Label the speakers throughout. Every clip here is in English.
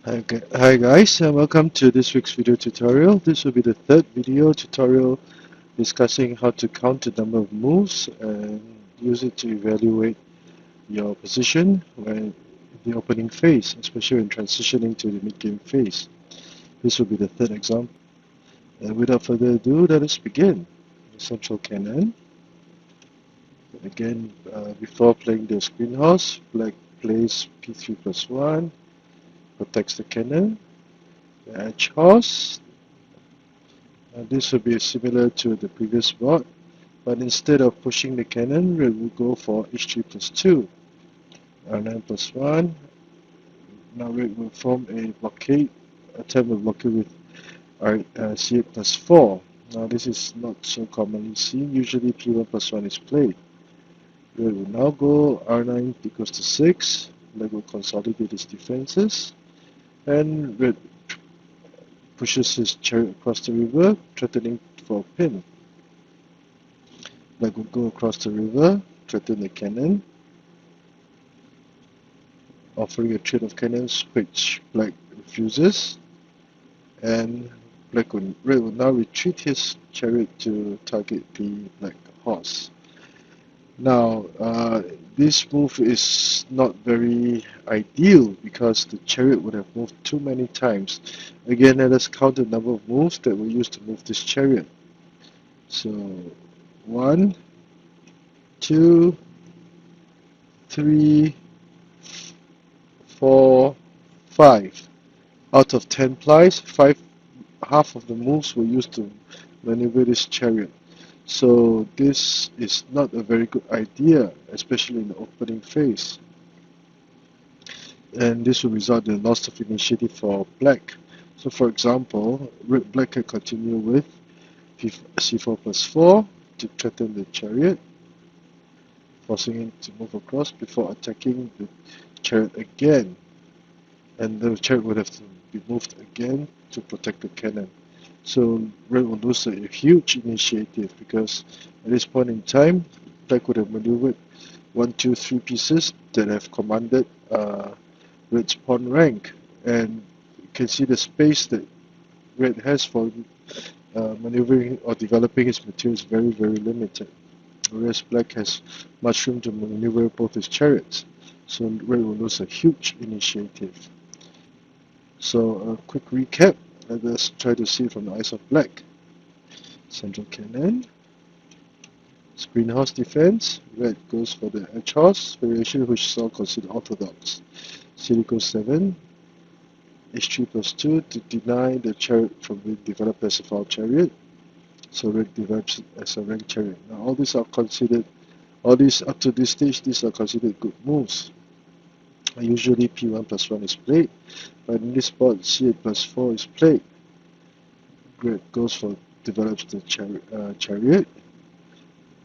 Speaker 1: Hi guys, and welcome to this week's video tutorial. This will be the third video tutorial discussing how to count the number of moves and use it to evaluate your position when in the opening phase, especially when transitioning to the mid-game phase. This will be the third example. And without further ado, let us begin. The central cannon. Again, before playing the screen horse, black plays p3 plus 1, protects the cannon. The edge horse. This will be similar to the previous board, but instead of pushing the cannon, red will go for h3 plus 2, r9 plus 1. Now red will form a blockade, attempt a blockade with c8 plus 4. Now this is not so commonly seen, usually p1 plus 1 is played. Red will now go r9 equals to 6, black will consolidate his defenses, and red pushes his chariot across the river, threatening for a pin. Black will go across the river, threaten the cannon, offering a trade of cannons which black refuses, and red will now retreat his chariot to target the black horse. Now, this move is not very ideal because the chariot would have moved too many times. Again, let us count the number of moves that were used to move this chariot. So, 1, 2, 3, 4, 5. Out of 10 plies, half of the moves were used to maneuver this chariot. So this is not a very good idea, especially in the opening phase. And this will result in loss of initiative for black. So for example, black can continue with c4 plus 4 to threaten the chariot, forcing him to move across before attacking the chariot again. And the chariot would have to be moved again to protect the cannon. So red will lose a huge initiative because at this point in time, black would have maneuvered 1, 2, 3 pieces that have commanded red's pawn rank, and you can see the space that red has for maneuvering or developing his material is very, very limited, whereas black has much room to maneuver both his chariots. So red will lose a huge initiative. So a quick recap. Let us try to see it from the eyes of black. Central cannon. Screen horse defense. Red goes for the edge horse variation, which is all considered orthodox. c equals 7. h3 plus 2 to deny the chariot from being developed as a foul chariot. So red develops it as a rank chariot. Now all these up to this stage, these are considered good moves. Usually p1 plus 1 is played, but in this board c8 plus 4 is played. Red goes for develops the chariot,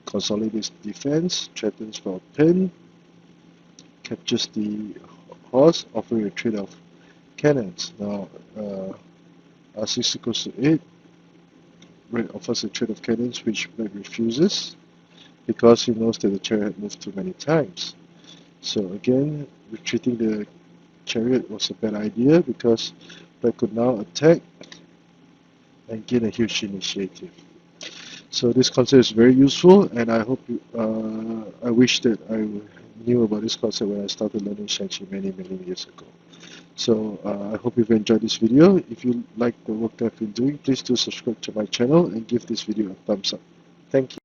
Speaker 1: consolidates defense, threatens for a pin, captures the horse, offering a trade of cannons. Now r6 equals to 8. Red offers a trade of cannons which black refuses because he knows that the chariot had moved too many times. So again, retreating the chariot was a bad idea because black could now attack and gain a huge initiative. So this concept is very useful, and I hope I wish that I knew about this concept when I started learning Xiangqi many years ago. So I hope you've enjoyed this video. If you like the work that I've been doing, please do subscribe to my channel and give this video a thumbs up. Thank you.